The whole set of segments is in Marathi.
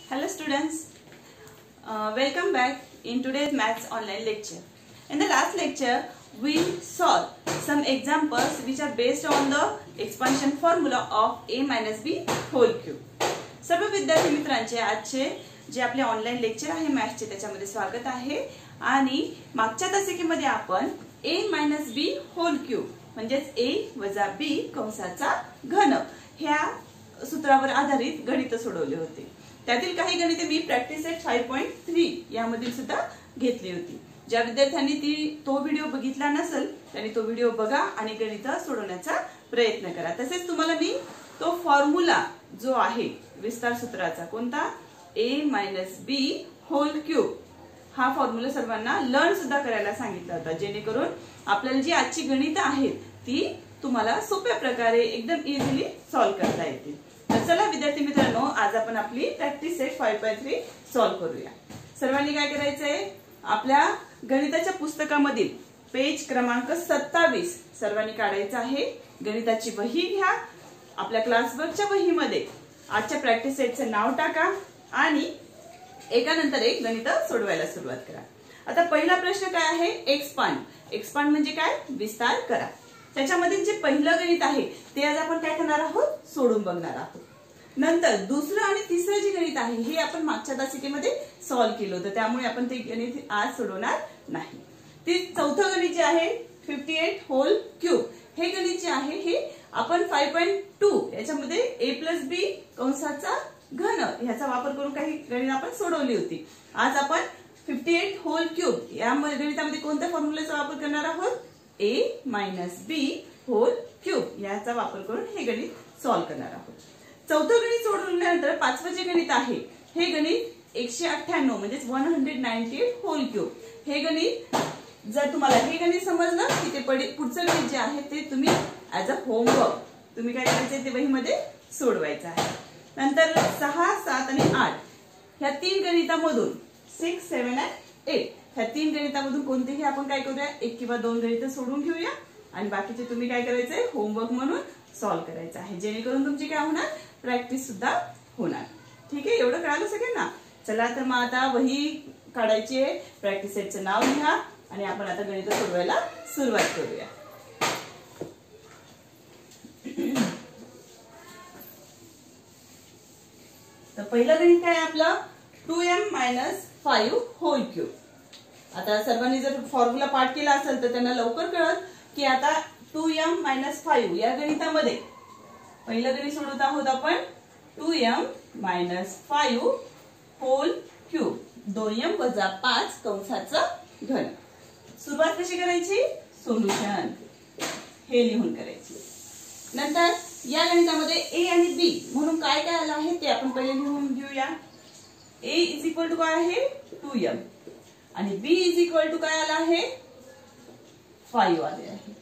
Hello students, welcome back in today's maths online lecture. In the last lecture, we saw some examples which are based on the expansion formula of a minus b whole cube. सर्व विद्यार्थी मित्रांचे आजचे जे आपले ऑनलाइन लेक्चर आहे मॅथ्सचे त्याच्यामध्ये स्वागत आहे. आणि मागच्या तासिकेमध्ये आपण a minus b whole cube म्हणजेच a वजा b कंसाचा घन ह्या सूत्रावर आधारित गणित सोडवले होते. त्यातील काही गणिते मी प्रॅक्टिस सेट 5.3 यामधील सुद्धा घेतली होती. ज्या विद्यार्थ्यांनी तो व्हिडिओ बघितला नसेल त्यांनी तो व्हिडिओ बघा आणि गणित सोडवण्याचा प्रयत्न करा. तसेच तुम्हाला मी तो फॉर्म्युला जो आहे विस्तार सूत्राचा कोणता a minus b whole cube हा फॉर्म्युला सर्वांना लर्न सुद्धा करायला सांगितला होता, जेणेकरून आपल्याला जी आजची गणित आहेत ती तुम्हाला सोप्या प्रकारे एकदम इझिली सॉल्व्ह करता येतील. तर चला विद्यार्थी मित्रांनो, आज आपण आपली प्रॅक्टिस सेट 5.3 सॉल्व्ह करूया. सर्वांनी काय करायचंय, आपल्या गणिताच्या पुस्तकामधील पेज क्रमांक 27 सर्वांनी काढायचा आहे. गणिताची वही घ्या, आपल्या क्लासवर्कच्या वहीमध्ये आजच्या प्रॅक्टिस सेटचं नाव टाका आणि एकानंतर एक गणित सोडवायला सुरुवात करा. आता पहिला प्रश्न काय आहे, एक्सपांड. एक्सपांड म्हणजे काय, विस्तार करा. त्याच्यामध्ये जे पहिलं गणित आहे ते आज आपण काय करणार आहोत, सोडून बघणार आहोत. नंतर दुसरं आणि तिसरं जे गणित आहे हे आपण मागच्या तासिकेमध्ये सॉल्व्ह केलं होतं, त्यामुळे आपण ते गणित आज सोडवणार नाही. ते चौथं गणित जे आहे 58 होल क्यूब हे गणित जे आहे हे आपण 5.2 याच्यामध्ये a plus b कंसाचा घन ह्याचा वापर करून काही गणित आपण सोडवली होती. आज आपण 58 होल क्यूब या गणितामध्ये कोणत्या फॉर्म्युलाचा वापर करणार आहोत, a minus b whole cube याचा वापर करून हे गणित सॉल्व्ह करणार आहोत. चौथं गणित सोडवल्यानंतर पाचवं जे गणित आहे हे गणित 198 म्हणजे 198 होल क्यूब हे गणित. जर तुम्हाला हे गणित समजलं की ते पुढचं गणित जे आहे ते तुम्ही ऍज अ होमवर्क तुम्ही काय करायचं ते वहीमध्ये सोडवायचं आहे. नंतर 6, 7 आणि 8 ह्या तीन गणितामधून 6, 7 आणि 8 ह्या तीन गणितामधून कोणतेही आपण काय करूया, एक किंवा दोन गणित सोडून घेऊया आणि बाकीचे तुम्ही काय करायचंय, होमवर्क म्हणून सॉल्व्ह करायचं आहे, जेणेकरून तुमची काय होणार, प्रॅक्टिस सुद्धा होणार. ठीक आहे, एवढं कळालं सगळ्यांना. चला तर मग आता वही काढायची आहे, प्रॅक्टिस सेटचं नाव लिहा आणि आपण आता गणित सोडवायला सुरुवात करूया. तर पहिलं गणित काय आपलं 2m minus 5 होल क्यूब. आता सर्वांनी जर फॉर्म्युला पाठ केला असेल तर त्यांना लवकर कळत की आता 2m minus 5 या गणितामध्ये पहिलं गणित सोडवत आहोत आपण 2m minus 5 hole cube 2m वजा 5 कंसाचा घन. सुरुवात कशी करायची, सोल्युशन हे लिहून करायची. नंतर या गणितामध्ये a आणि b म्हणून काय काय आलं आहे ते आपण पहिले लिहून घेऊया. a इज इक्वल टू काय आहे 2m आणि b इज इक्वल टू काय आला आहे 5 आले आहे.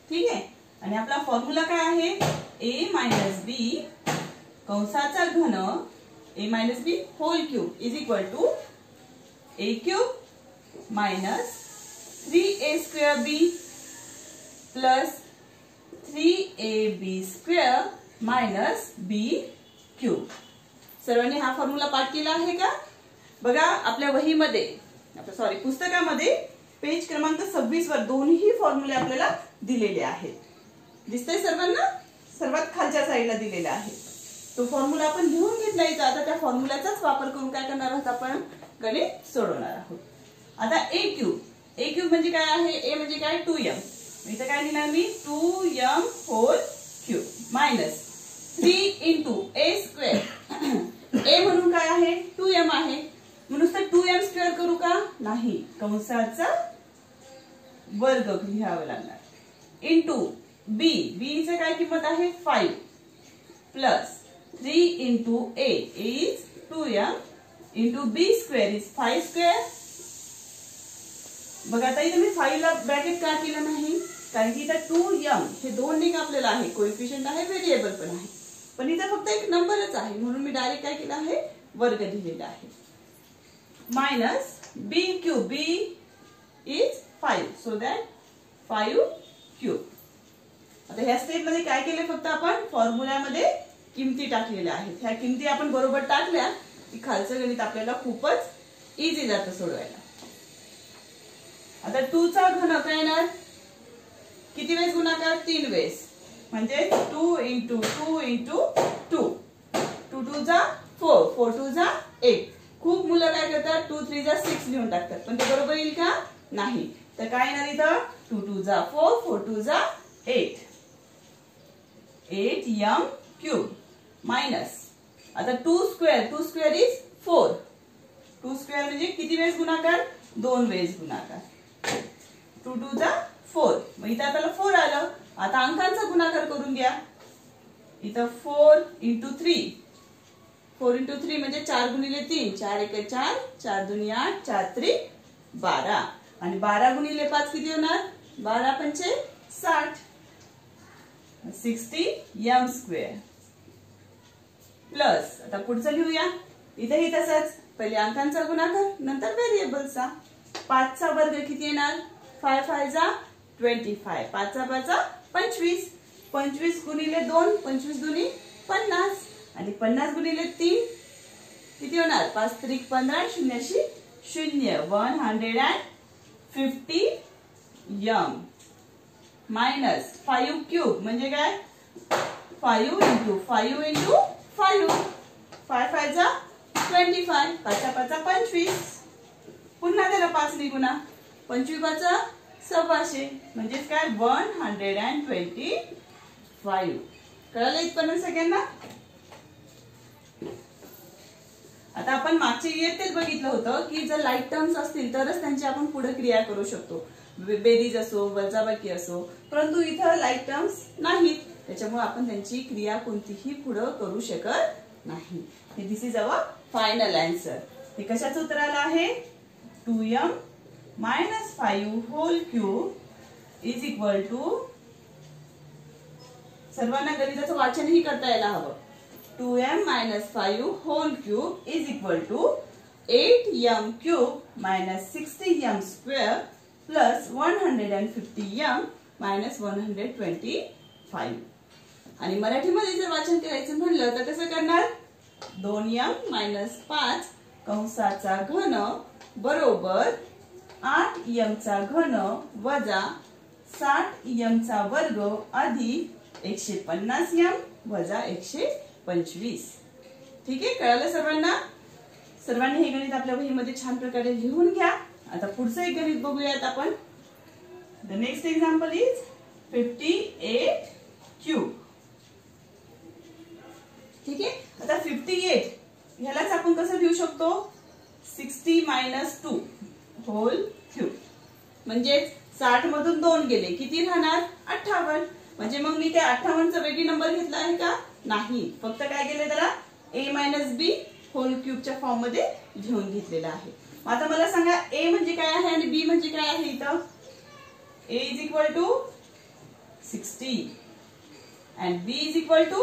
ठीक आहे, आणि आपला फॉर्म्युला काय आहे, a minus b कंसाचा घन a minus b whole cube is equal to a cube minus 3a square b plus 3ab square minus b cube. सर्वांनी हा फॉर्म्युला पाठ केला आहे का? बघा आपल्या वहीमध्ये सॉरी पुस्तकामध्ये पेज क्रमांक 26 वर दोन्ही फॉर्म्युले आपल्याला दिलेले आहेत. दिसतंय सर्वांना, सर्वात खालच्या साईडला दिलेला आहे तो फॉर्म्युला आपण लिहून घेतला. आता त्या फॉर्म्युलाचाच वापर करून काय करणार आहोत, आपण गणित सोडवणार आहोत. आता a क्यूब म्हणजे काय आहे, a म्हणजे काय 2m, इथे काय लिहिणार मी 2m whole cube minus 3 into a square. a म्हणून काय आहे 2m आहे म्हणून तर 2m स्क्वेअर करू का, नाही, कंसाचा वर्ग लिहावं लागणार इंटू b ची काय किंमत आहे 5 plus 3 into a is 2m into b square is 5 square. बघा आता इथे मी 5 ला ब्रॅकेट का केलं नाही, कारण की इथं 2m हे दोन ने कापलेलं आहे, कोएफिशियंट आहे, व्हेरिएबल पण आहे, पण इथं फक्त एक नंबरच आहे म्हणून मी डायरेक्ट काय केलं आहे, वर्ग लिहिलेला आहे. Minus b cube, b is 5 so that 5 cube. आता ह्या स्टेप मध्ये काय केले, फक्त आपण फॉर्म्युल्यामध्ये किमती टाकलेल्या आहेत. ह्या किमती आपण बरोबर टाकल्या की खालचं गणित आपल्याला खूपच इझी जातं सोडवायला. आता 2 चा घन काय येणार, किती वेळेस गुणाकार, 3 वेळेस, म्हणजे 2 into 2 into 2. 2 2 जा 4, 4 2 जा 8. खूप मुलं काय करतात 2 3 जा 6 लिहून टाकतात, पण ते बरोबर येईल का, नाही. तर काय येणार इथं 2 2 जा 4, 4 2 जा 8, 8m cube मायनस, आता 2 स्क्वेअर इज 4. 2 स्क्वेअर म्हणजे किती वेळेस गुणाकार, 2 वेळेस गुणाकार. 2 2 जा 4, मग इथं आपल्याला 4 आलं. आता अंकांचा गुणाकार करून घ्या. इथं 4 into 3, 4 into 3 म्हणजे 4 गुणिले 3, 4 1 4, 4 2 8, 4 3 12, आणि 12 गुणिले 5 किती होणार, 12 पंचे 60, 60m स्क्वेअर. प्लस आता पुढचं लिहूया. इथेही तसंच, पहिले अंकांचा गुणाकार नंतर व्हेरिएबलचा. 5 चा वर्ग किती येणार, 5 5 जा 25, 5 चा 5 जा 25, 25 गुणिले 2, 25 दुनी 50, आणि 50 गुणिले 3 किती होणार, 5 3 15, 0 0, 150m मायनस 5 क्यूब म्हणजे काय, 5 into 5 into 5, 5 5 जा 25, 5 चा 5 जा 25, पुन्हा त्याला 5 ने गुणा, 25 5 जा 1600, म्हणजे काय 125. कळलं इथपर्यंत सगळ्यांना. आता आपण मागच्या इयत्तेत बघितलं होतं की जर लाईक टर्म्स असतील तरच त्यांची आपण पुढे क्रिया करू शकतो, बेरीज असो वजाबाकी असो, परंतु इथं लाईक टर्म्स नाहीत, त्याच्यामुळे आपण त्यांची क्रिया कोणतीही पुढे करू शकत नाही. दिस इज अवर फायनल आन्सर. हे कशाचं उत्तर आलं आहे, 2m minus 5 whole cube is equal to, सर्वांना गणिताचं वाचनही करता यायला हवं. 2m minus 5 whole cube is equal to 8m cube minus 60m square plus 150m minus 125. आणि मराठीमध्ये जर वाचन करायचं म्हणलं तर कसं करणार, 2m minus 5 कंसाचा घन बरोबर 8m चा घन वजा 60m चा वर्ग अधिक 150m वजा 125. ठीक आहे, कळलं सर्वांना. सर्वांनी हे गणित आपल्या वहीमध्ये छान प्रकारे लिहून घ्या. आता पुढचं एक गणित बघूयात आपण. The next example is 58 cube. ठीक आहे, आता 58 ह्यालाच आपण कसं लिहू शकतो, 60 minus 2 होल क्यूब, म्हणजे 60 मधून 2 गेले किती राहणार, 58. म्हणजे मग मी त्या 58 चा वेगळी नंबर घेतला आहे का, नाही, फक्त काय केले त्याला a minus b होल क्यूबच्या फॉर्म मध्ये घेऊन घेतलेला आहे. आता मला सांगा a म्हणजे काय आहे आणि b म्हणजे काय आहे. इथं a is equal to 60 and b is equal to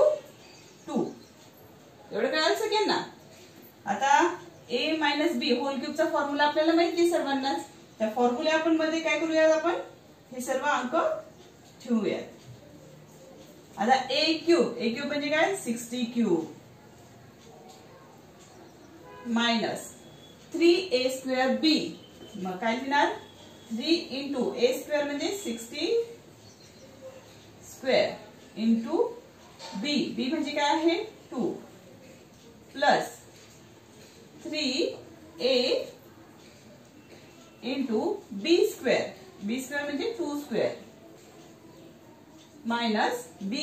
2. एवढं कळालं सगळ्यांना. आता a minus b होल क्यूबचा फॉर्म्युला आपल्याला माहिती आहे सर्वांनाच. त्या फॉर्म्युला आपण मध्ये काय करूयात, आपण हे सर्व अंक ठेवूयात. आता a क्यूब म्हणजे काय, 60 cube minus 3a square b, मग काय लिहिणार 3 into a स्क्वेअर म्हणजे 60 स्क्वेअर इंटू b म्हणजे काय आहे 2 plus 3a into b square म्हणजे 2 स्क्वेअर मायनस b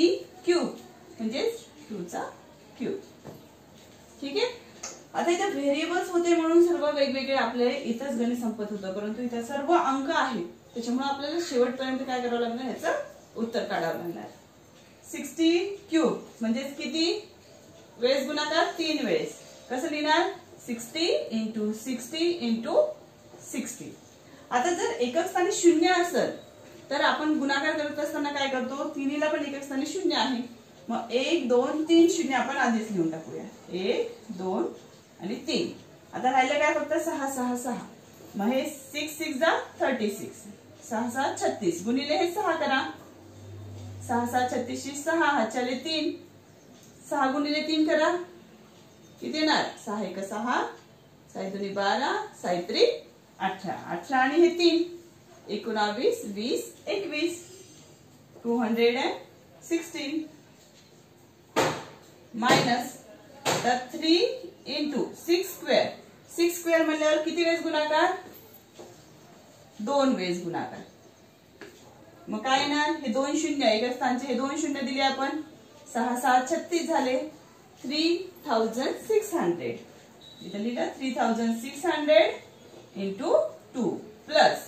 क्यूब म्हणजे 2 चा क्यूब. ठीक आहे. आता इथे व्हेरिएबल्स होते म्हणून सर्व वेगवेगळे आपले इथंच गणित संपत होतं, परंतु इथे सर्व अंक आहेत त्याच्यामुळे आपल्याला शेवटपर्यंत काय करावं लागणार, ह्याचं उत्तर काढावं लागणार. 60 क्यूब म्हणजे किती वेळेस गुणाकार, 3 वेळेस. कसं लिहिणार, 60 into 60 into 60. आता जर एकक स्थानी 0 असेल तर आपण गुणाकार करत असताना काय करतो, तिन्हीला पण एकक स्थानी 0 आहे, मग 1 2 3 0 आपण आधीच लिहून टाकूया. 1 2 आणि 3. आता राहिलं काय, फक्त 6 6 6. मग हे 6 6 जा 36, 6 6 36 गुणिले हे 6 करा, 6 6 36 6 हातच्याले 3, 6 गुणिले 3 करा किती येणार 6 एक 6 6 दुनी 12 6 त्रिक 18 18 आणि हे 3 19 20 21 216 मायनस आता 3 इंटू 6 स्क्वेअर 6 स्क्वेअर म्हणल्यावर किती वेळेस गुणाकार 2 वेळेस गुणाकार मग काय येणार हे 2 शून्य एका स्थानचे हे 2 शून्य दिले आपण 6 6 36 झाले 3600 इथे लिहिलं 3600 into 2 plus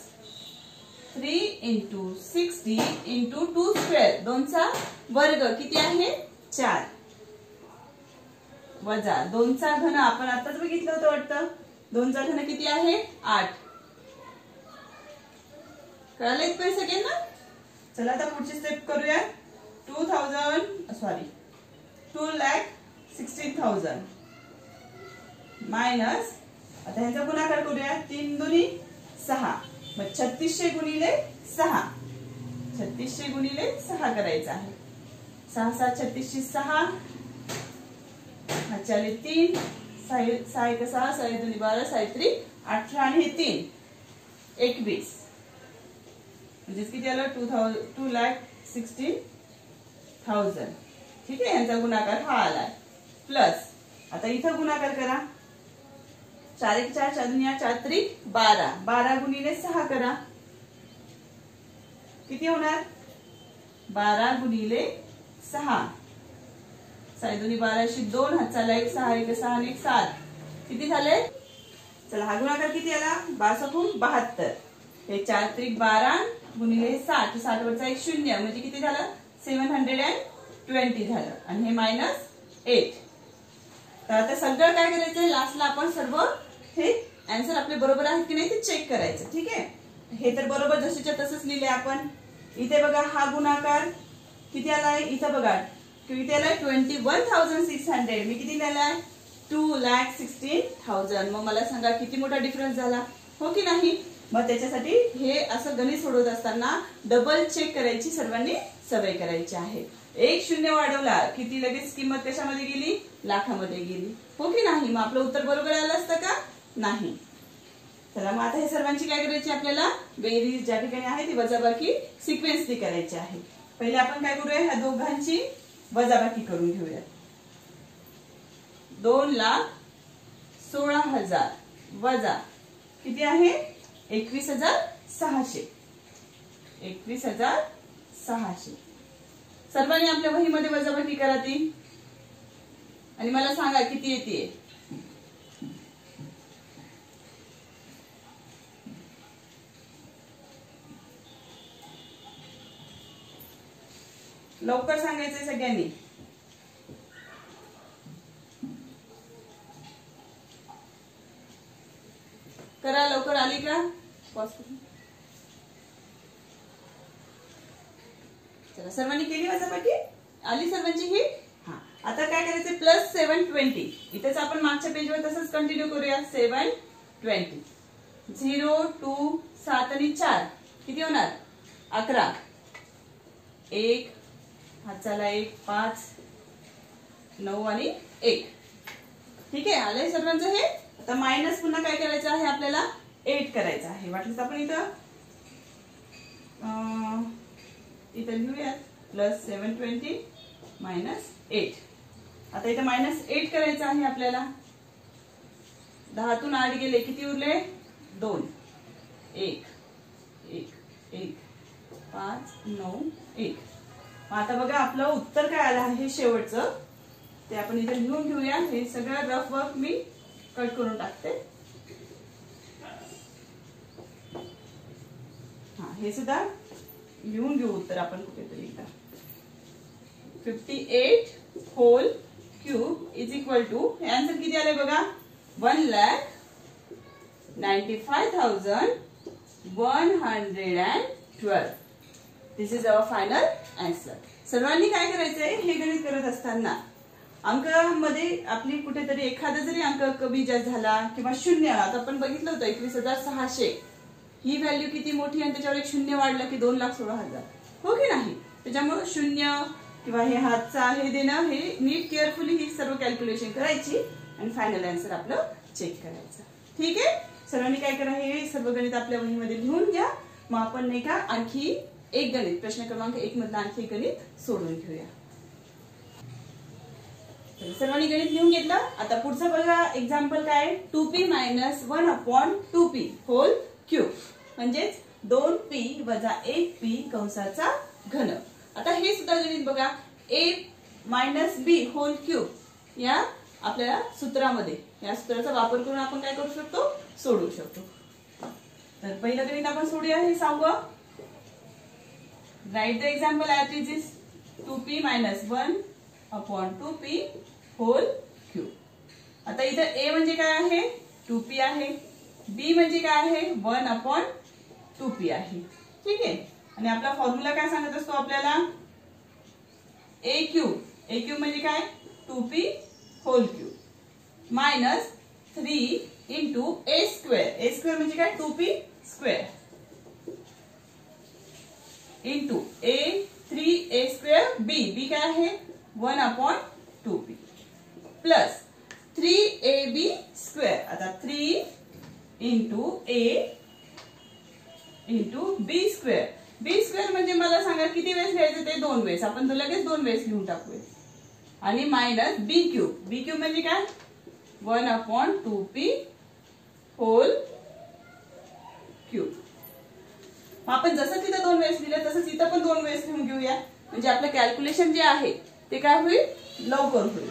3 into 60 into 2 square 2 चा वर्ग किती आहे 4 वजा 2 चा घन आपण आताच बघितलं होतं वाटतं 2 चा घन किती आहे 8 कळलं इतकं सगळ्यांना चला आता पुढची स्टेप करूया 2,16,000 मायनस आता ह्याचा गुणाकार करूया 3 दुनी 6 मग 3600 गुणिले 6 3600 गुणिले 6 करायचं आहे 6 6 36 6 चाले 3 6 एक 6 6 दुनी 12 6 त्रिक 18 आणि हे 3 21 म्हणजे किती आलं 2,16,000 ठीक आहे यांचा गुणाकार हा आलाय प्लस आता इथं गुणाकार करा 4 एक 4 4 दुनी 4 त्रिक 12 12 गुणिले 6 करा किती होणार 12 गुणिले 6 6 दुनी 12 2 हाताला 1 6 1 6 आणि 1 7 किती झाले चला हा गुणाकार किती आला 12,72 हे 4 त्रिक 12 गुणिले 60 60 वरचा एक 0 म्हणजे किती झालं 720 झालं आणि हे मायनस 8 तर आता सगळं काय करायचंय लास्टला आपण सर्व हे आन्सर आपले बरोबर आहेत की नाही ते चेक करायचं ठीक आहे हे तर बरोबर जसेच्या तसंच लिहिले आपण इथे बघा हा गुणाकार किती आलाय इथं बघा किती आलाय 21,600 मी किती लिहिलाय 2,16,000 मग मला सांगा किती मोठा डिफरन्स झाला हो की नाही मग त्याच्यासाठी हे असं गणित सोडवत असताना डबल चेक करायची सर्वांनी सवय करायची आहे एक शून्य वाढवला किती लगेच किंमत कशामध्ये गेली लाखामध्ये गेली हो की नाही मग आपलं उत्तर बरोबर आलं असतं का नाही चला मग आता हे सर्वांची काय करायची आपल्याला बेरीज ज्या ठिकाणी आहे ती वजाबाकी सिक्वेन्सली करायची आहे पहिले आपण काय करूया ह्या दोघांची वजाबाकी करून घेऊया 2,16,000 वजा किती आहे 21,600 21,600 सर्वांनी आपल्या वहीमध्ये वजाबाकी करा ती आणि मला सांगा किती येते लवकर सांगायचंय सगळ्यांनी करा लवकर आली का चला सर्वांनी केली वजाबाकी आली सर्वांची ही हा आता काय करायचं प्लस 720 इथेच आपण मागच्या पेजवर तसंच कंटिन्यू करूया 720 0 2 7 आणि 4 किती होणार 11 1 हाताला 1 5 9 आणि 1 ठीक आहे आलंय सर्वांचं हे आता मायनस पुन्हा काय करायचं आहे आपल्याला 8 करायचं आहे वाटलं तर आपण इथं लिहूया प्लस 720 मायनस 8 आता इथं मायनस 8 करायचं आहे आपल्याला 10 तून 8 गेले किती उरले 2 1 1 1 5 9 1 आता बघा आपलं उत्तर काय आलं आहे शेवटचं ते आपण इथे लिहून घेऊया हे सगळं रफ वर्क मी कट करून टाकते हा हे सुद्धा लिहून घेऊ उत्तर आपण कुठेतरी एकदा 58 whole cube is equal to हे आन्सर किती आले बघा 1,95,112 this is our final answer सर्वांनी काय करायचंय हे गणित करत असताना अंकामध्ये आपली कुठेतरी एखादा जरी अंक कमी जास्त झाला किंवा शून्य आता आपण बघितलं होतं 21,600 ही व्हॅल्यू किती मोठी आणि त्याच्यावर एक शून्य वाढलं की 2,16,000 हो की नाही त्याच्यामुळे शून्य किंवा हे हातचा हे देणं हे नीट केअरफुली ही सर्व कॅल्क्युलेशन करायची आणि फायनल आन्सर आपलं चेक करायचं. ठीक आहे, सर्वांनी काय करा, हे सर्व गणित आपल्या वहीमध्ये लिहून घ्या. मग आपण नाही का आणखी एक गणित, प्रश्न क्रमांक 1 मधलं आणखी एक गणित सोडून घेऊया. सर्वांनी गणित लिहून घेतलं. आता पुढचं बघा एक्झाम्पल काय, 2p - 1/2p होल क्यूब, म्हणजेच 2p - 1p कंसाचा घन. आता हे सुद्धा गणित बघा, a - b होल क्यूब या आपल्याला सूत्रामध्ये, या सूत्राचा वापर करून आपण काय करू शकतो, सोडवू शकतो. तर पहिलं गणित आपण सोडूया. हे 6वं, write the example as it is. 2p - 1/2p whole cube. आता इथं a म्हणजे काय आहे, 2p आहे. b म्हणजे काय आहे, 1/2p आहे. ठीक आहे, आणि आपला फॉर्म्युला काय सांगत असतो आपल्याला, a क्यूब. a क्यूब म्हणजे काय, 2p whole cube minus 3 into a square. a square म्हणजे काय, 2p square into a 3a square. b काय आहे, 1/2p प्लस 3ab स्क्वेअर. आता 3 into a into b square. b square म्हणजे मला सांगा किती वेळेस लिहायचं ते, 2 वेळेस. आपण तो लगेच 2 वेळेस लिहून टाकूया. आणि minus b cube. b cube म्हणजे काय, 1/2p होल क्यूब. आपण जसं तिथं 2 वेळेस लिहिलं तसंच इथं पण 2 वेळेस लिहून घेऊया, म्हणजे आपलं कॅल्क्युलेशन जे आहे ते काय होईल, लवकर होईल.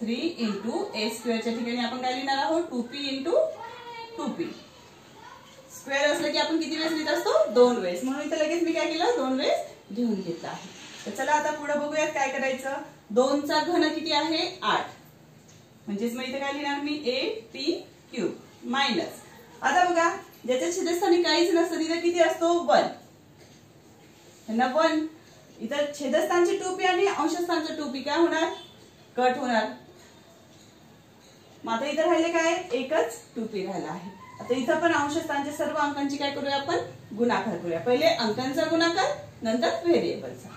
3 इंटू a स्क्वेअरच्या ठिकाणी आपण काय लिहिणार आहोत, 2p इंटू 2p. स्क्वेअर असलं की आपण किती वेळेस लिहित असतो, 2 वेळेस. म्हणून इथं लगेच मी काय केलं, 2 वेळेस लिहून घेतला आहे. तर चला आता पुढे बघूयात काय करायचं. 2 चा घन किती आहे, 8. म्हणजेच मग इथे काय लिहिणार मी, ap क्यूब मायनस. आता बघा, ज्याच्या छेदस्थानी काहीच नसतं तिथे किती असतो, 1. त्यांना 1. इथं छेदस्थानचे 2p आणि अंशस्थानचे 2p काय होणार, कट होणार. मग आता इथं राहिले काय, एकच 2p राहिला आहे. आता इथं पण अंशस्थानच्या सर्व अंकांची काय करूया आपण, गुणाकार करूया. पहिले अंकांचा गुणाकार, नंतर व्हेरिएबलचा.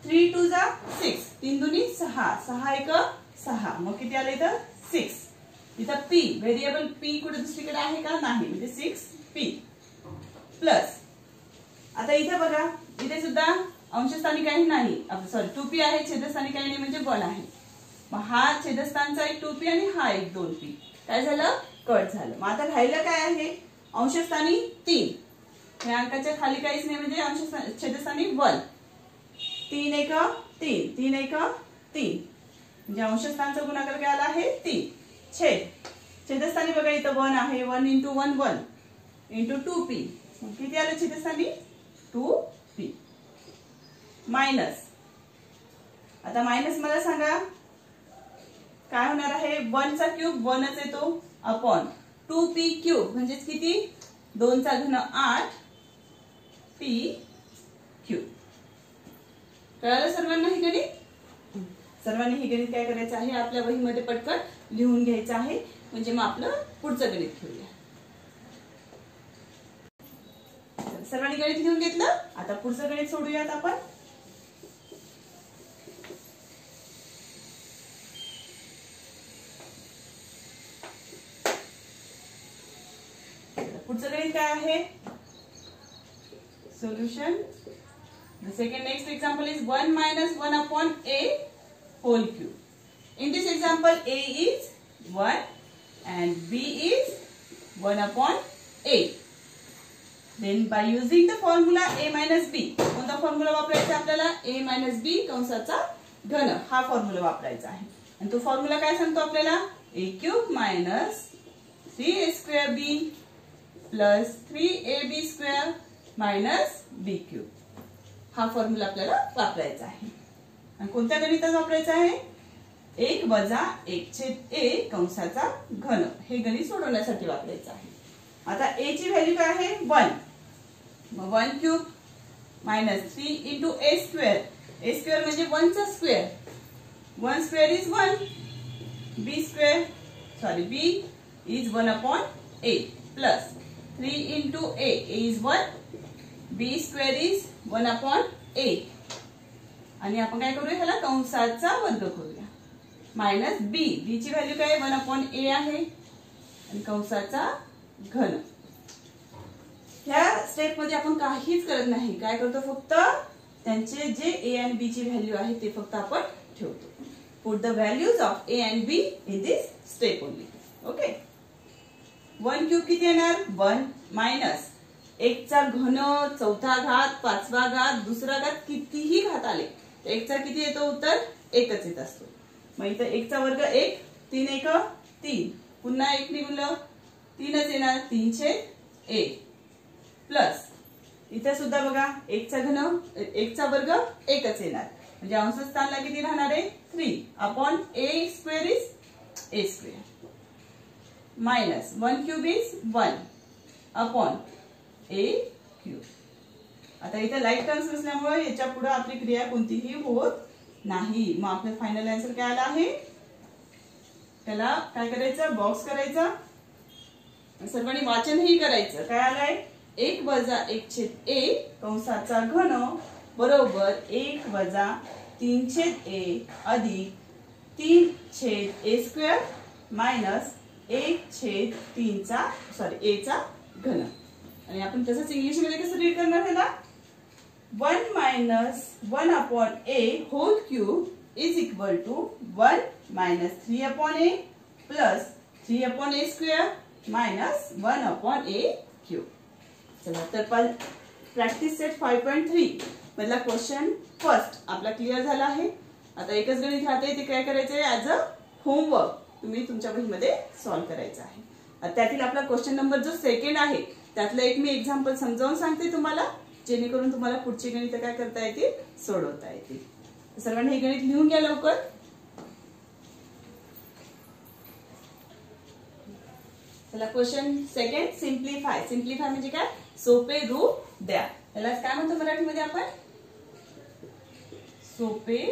3 2 6, 3 2 6, 6 1 6, मग किती आलं इथं, 6. इथं p, व्हेरिएबल p कुठे दुसरीकडे आहे का, नाही, म्हणजे 6p प्लस. आता इथं बघा, इथे सुद्धा अंशस्थानी काही नाही, सॉरी 2p आहे, छेदस्थानी काही नाही म्हणजे 1 आहे. मग हा छेदस्थानचा एक 2p आणि हा एक 2p, काय झालं, कट झालं. मग आता राहिलं काय आहे, अंशस्थानी 3. या अंकाच्या खाली काहीच नाही म्हणजे छेदस्थानी 1. 3 1 3, 3 1 3, म्हणजे अंशस्थानचा गुणाकार काय आला आहे, 3. छेदस्थानी बघा इथं 1 आहे, 1 इंटू 1 1 इंटू 2p, किती आलं छेदस्थानी, 2p मायनस. आता मायनस मला सांगा काय होणार आहे, 1 चा क्यूब 1च येतो अपॉन 2p क्यूब म्हणजेच किती, 2 चा घन 8 p क्यूब. कळालं सर्वांना हे गणित. सर्वांनी हे गणित काय करायचं आहे, आपल्या वहीमध्ये पटकन लिहून घ्यायचं आहे, म्हणजे मग आपलं पुढचं गणित घेऊया. सर्वांनी गणित लिहून घेतलं. आता पुढचं गणित सोडूयात आपण. पुढचं गणित काय आहे, solution. The second next example is 1 minus 1 upon a whole cube. In this example, a is 1 and b is 1 upon a. Then by using the formula a minus b, कोणता फॉर्म्युला वापरायचा आपल्याला, a minus b कंसाचा घन, हा फॉर्म्युला वापरायचा आहे. आणि तो फॉर्म्युला काय सांगतो आपल्याला, a cube minus 3a square b plus 3ab square minus b cube. हा फॉर्म्युला आपल्याला वापरायचा आहे. आणि कोणत्या गणितात वापरायचा आहे, 1 वजा 1/a कंसाचा घन, हे गणित सोडवण्यासाठी वापरायचं आहे. आता a ची व्हॅल्यू काय आहे, 1. मग 1 cube minus 3 into a square. a square म्हणजे 1 चा square. 1 square is 1. b square, sorry b is 1 upon a plus 3 into a is 1. b square is 1 upon a आणि आपण काय करूया, ह्याला कंसाचा वर्ग करूया. मायनस बी, बी ची व्हॅल्यू काय 1/a आहे आणि कंसाचा घन. ह्या स्टेप मध्ये आपण काहीच करत नाही, काय करतो फक्त त्यांचे जे a आणि b ची व्हॅल्यू आहे ते फक्त आपण ठेवतो. Put the values of a and b in this step only. Okay. 1 cube किती येणार 1 मायनस 1 चा घन, चौथा घात, पाचवा घात, दुसरा घात, कितीही घात आले 1 चा किती येतो उत्तर 1च येत असतो. मग इथं 1 चा वर्ग 1, 3 1 3, पुन्हा 1 ने गुणलं 3च येणार 3/1 प्लस इथे सुद्धा बघा 1 चा घन 1 चा वर्ग 1च येणार, म्हणजे अंश स्थानला किती राहणार आहे 3/a square is a square minus 1 cube is 1/a cube. आता इथे लाईक टर्म्स नसल्यामुळे याच्या पुढे आपली क्रिया कोणतीही होत नाही. मग आपलं फायनल आन्सर काय आला आहे, त्याला काय करायचं बॉक्स करायचा, सर्वांनी वाचनही करायचं. काय आलाय 1 - 1/a कंसाचा घन बरोबर 1 - 3/a अधिक 3/a स्क्वेअर मायनस 1/3 चा a चा घन. आणि आपण तसंच इंग्लिश मध्ये कसं रीड करणार ह्याला 1 minus 1/a whole cube is equal to 1 minus 3/a plus 3/a square minus 1/a cube. चला तर प्रॅक्टिस सेट 5.3 मधला क्वेश्चन फर्स्ट आपला क्लिअर झाला आहे. आता एकच गणित राहते, ते काय करायचंय ऍज अ होमवर्क तुम्ही तुमच्या वहीमध्ये सॉल्व्ह करायचं आहे. त्यातील आपला क्वेश्चन नंबर जो सेकंड आहे त्यातलं एक मी एक्झाम्पल समजावून सांगते तुम्हाला, जेणेकरून तुम्हाला पुढची गणित काय करता येतील सोडवता येतील. सर्वांनी हे गणित लिहून घ्या लवकर. चला क्वेश्चन सेकंड सिम्प्लिफाय. सिम्प्लिफाय म्हणजे काय सोपे रूप द्या. त्याला काय म्हणतो मराठीमध्ये आपण सोपे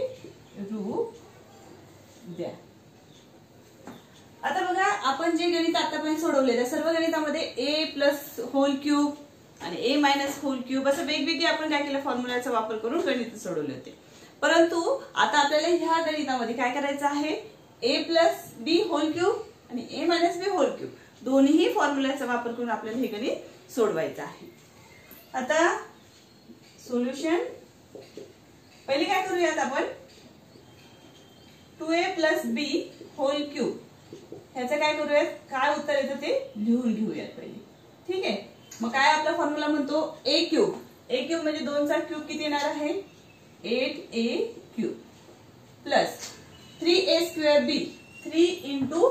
रूप द्या. आता बघा आपण जे गणित आतापर्यंत सोडवले त्या सर्व गणितामध्ये a प्लस होल क्यूब आणि a मायनस होल क्यूब असं वेगवेगळे आपण काय केलं फॉर्म्युलाचा वापर करून गणित सोडवले होते. परंतु आता आपल्याला ह्या गणितामध्ये काय करायचं आहे a plus b whole cube आणि a minus b whole cube दोन्ही फॉर्म्युलाचा वापर करून आपल्याला हे गणित सोडवायचं आहे. आता सोल्युशन पहिले काय करूयात आपण 2a plus b whole cube ह्याचं काय करूयात, काय उत्तर येतं ते लिहून घेऊयात पहिले. ठीक आहे. मग काय आपला फॉर्म्युला म्हणतो a क्यूब. a क्यूब म्हणजे 2 चा क्यूब किती येणार आहे 8a cube plus 3a square b 3 into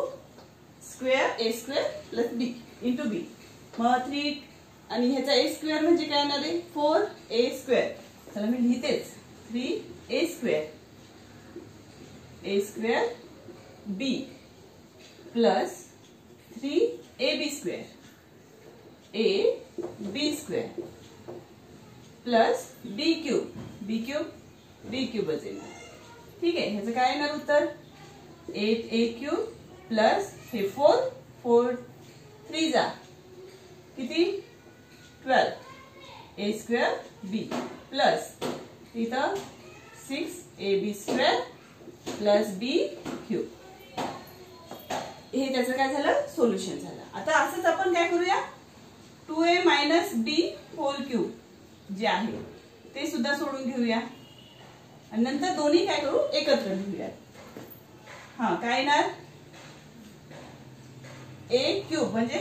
square a square plus b into b. मग 3 आणि ह्याचा a स्क्वेअर म्हणजे काय येणार आहे 4a स्क्वेअर. चला मी लिहितेच 3a square a square b plus 3ab square ab square plus b क्यूबच येणार. ठीक आहे. ह्याचं काय येणार उत्तर 8a क्यूब प्लस हे 4 3 जा किती 12 a स्क्वेअर b प्लस इथं 6ab square plus b cube. हे त्याचं काय झालं सोल्युशन झालं. आता असंच आपण काय करूया 2a minus b whole cube जे आहे ते सुद्धा सोडून घेऊया आणि नंतर दोन्ही काय करू एकत्र लिहूया. हा काय येणार a क्यूब म्हणजे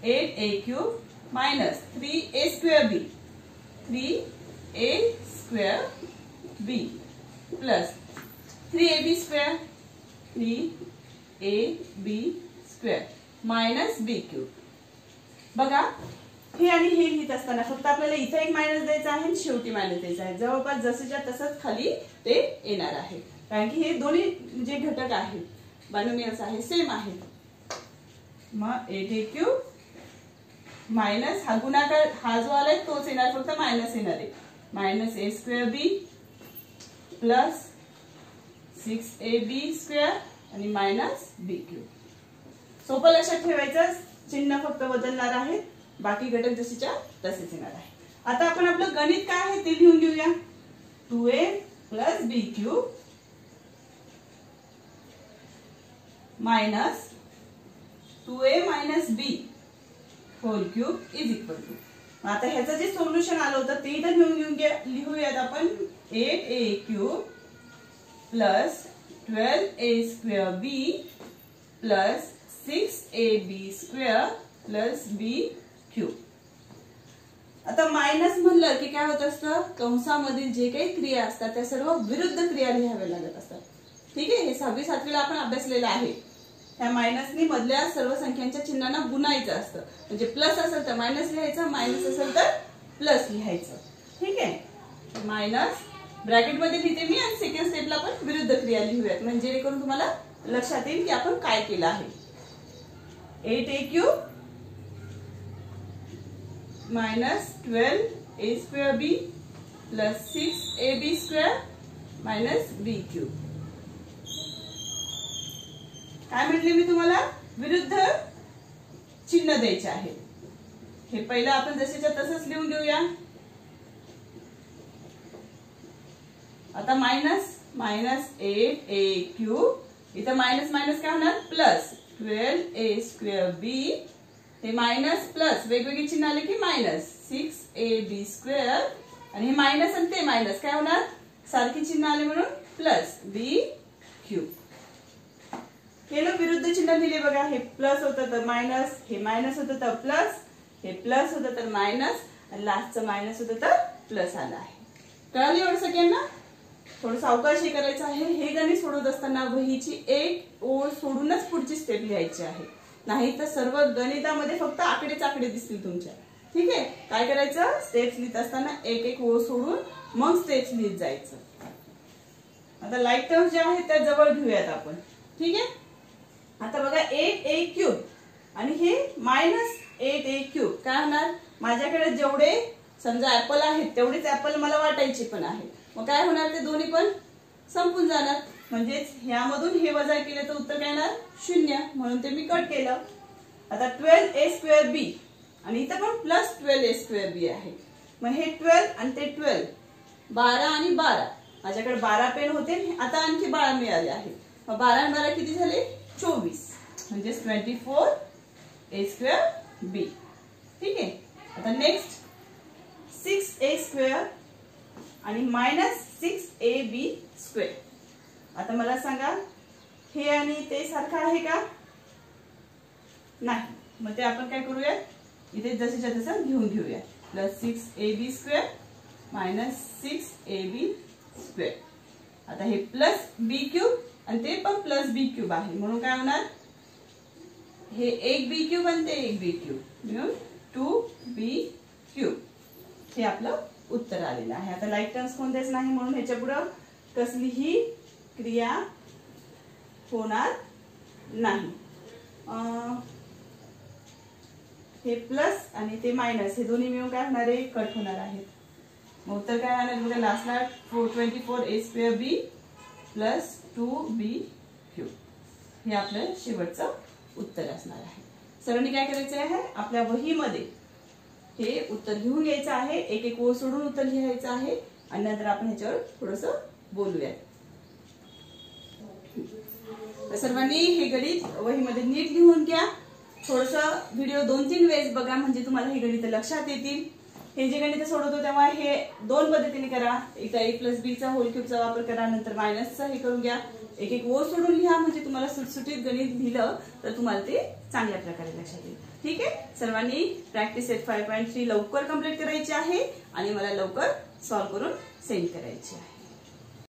8a cube minus 3a square b 3a square b plus 3ab square 3ab square minus b cube. बघा हे आणि हे लिहित असताना फक्त आपल्याला इथे एक मायनस द्यायचा आहे आणि शेवटी मायनस द्यायचा आहे. जवळपास जसंच्या तसंच खाली ते येणार आहे, कारण की हे दोन्ही जे घटक आहेत बायनोमियल्स आहे सेम आहेत. मग 8a क्यूब मायनस हा गुणाकार हा जो आलाय तोच येणार, फक्त मायनस येणार आहे minus a square b plus 6ab square आणि मायनस b क्यूब. सोपं लक्षात ठेवायचं, चिन्ह फक्त बदलणार आहे, बाकी घटक जसेच्या तसेच येणार आहे. आता आपण आपलं गणित काय आहे ते लिहून घेऊया. 2a plus b cube minus 2a minus b whole cube is equal to. आता ह्याचं जे सोल्युशन आलं होतं ते इथं लिहूयात आपण. 8a cube plus 12a square b plus 6ab square plus b cube. आता मायनस म्हणलं की काय होत असतं, कंसामधील जे काही क्रिया असतात त्या सर्व विरुद्ध क्रिया लिहाव्या लागत असतात. ठीक आहे, हे 6वी 7वीला आपण अभ्यासलेलं आहे. ह्या मायनसनी मधल्या सर्व संख्यांच्या चिन्हांना गुणायचं असतं. म्हणजे प्लस असेल तर मायनस लिहायचं, मायनस असेल तर प्लस लिहायचं. ठीक आहे, मायनस ब्रॅकेट मध्ये लिहिते मी आणि सेकंड स्टेपला आपण विरुद्ध क्रिया लिहूयात म्हणजे जेणेकरून तुम्हाला लक्षात येईल की आपण काय केलं आहे. 8a cube minus 12a square b plus 6ab square minus b cube. काय म्हटले मी तुम्हाला, विरुद्ध चिन्ह द्यायचे आहे. हे पहिलं आपण जसेच्या तसंच लिहून घेऊया. आता मायनस मायनस 8a क्यूब इथं मायनस मायनस काय होणार प्लस 12a स्क्वेअर बी हे मायनस प्लस वेगवेगळी चिन्ह आले की मायनस 6ab स्क्वेअर आणि हे मायनस आणि ते मायनस काय होणार सारखी चिन्ह आले म्हणून प्लस बी क्यूब. हे ना विरुद्ध चिन्ह लिहिले बघा. हे प्लस होतं तर मायनस, हे मायनस होतं तर प्लस, हे प्लस होतं तर मायनस आणि लास्टचं मायनस होतं तर प्लस आलं आहे. कळलं एवढं सगळ्यांना? थोडं सावकाश हे करायचं आहे. हे गणित सोडवत असताना वहीची एक ओळ सोडूनच पुढची स्टेप लिहायची आहे. नाही तर सर्व गणितामध्ये फक्त आकडेच आकडे दिसतील तुमच्या. ठीक आहे, काय करायचं स्टेप्स लिहित असताना एक एक ओळ सोडून मग स्टेप्स लिहित जायचं. आता लाईक टर्म्स ज्या आहेत त्या जवळ घेऊयात आपण. ठीक आहे, आता बघा 8a क्यूब आणि हे मायनस 8a क्यूब काय होणार, माझ्याकडे जेवढे समजा ऍपल आहेत तेवढेच ऍपल मला वाटायचे पण आहे. मग काय होणार ते दोन्ही पण संपून जाणार. म्हणजेच ह्यामधून हे वजा केले तर उत्तर काय येणार 0 म्हणून ते मी कट केलं. आता 12a स्क्वेअर बी आणि इथं पण प्लस 12a स्क्वेअर बी आहे. मग हे 12 आणि ते 12 12 आणि 12 माझ्याकडे 12 पेन होते आता आणखी 12 मिळाले आहेत. मग 12 आणि 12 किती झाले 24 म्हणजे 24a स्क्वेअर बी. ठीक आहे, आता नेक्स्ट 6a स्क्वेअर आणि मायनस 6ab स्क्वेअर. आता मला सांगा हे आणि ते सारखं आहे का नाही. मग ते आपण काय करूया इथे जसेच्या तसं घेऊन घेऊया. Plus 6ab square minus 6ab square. आता हे प्लस बी क्यूब आणि ते पण प्लस बी क्यूब आहे म्हणून काय होणार हे एक बी क्यूब आणि ते एक बी क्यूब म्हणून 2b क्यूब. हे आपलं उत्तर आलेलं आहे. आता लाईक टर्म्स कोणतेच नाही म्हणून ह्याच्या पुढे कसलीही क्रिया होणार नाही. हे प्लस आणि ते मायनस हे दोन्ही मिळून काय होणार आहे कट होणार आहेत. मग उत्तर काय आलं बघा लास्टला 24a square b plus 2b cube. हे आपलं शेवटचं उत्तर असणार आहे. सर्वांनी काय करायचं आहे आपल्या वहीमध्ये हे उत्तर घेऊन घ्यायचं आहे. एक एक ओळ सोडून उत्तर लिहायचं आहे आणि नंतर आपण ह्याच्यावर थोडंसं बोलूया. सर्वांनी हे गणित वहीमध्ये नीट लिहून घ्या. थोडंसं व्हिडिओ 2-3 वेळेस बघा म्हणजे तुम्हाला हे गणित लक्षात येतील. हे जे गणित सोडवतो तेव्हा हे दोन पद्धतीने करा. एकदा a प्लस बी चा होल क्यूबचा वापर करा, नंतर मायनसचा हे करून घ्या. एक एक ओळ सोडून लिहा म्हणजे तुम्हाला सुटसुटीत गणित लिहिलं तर तुम्हाला ते चांगल्या प्रकारे लक्षात येईल. ठीक आहे, सर्वांनी प्रॅक्टिस सेट 5.3 लवकर कंप्लीट करायची आहे आणि मला लवकर सॉल्व्ह करून सेंड करायची आहे.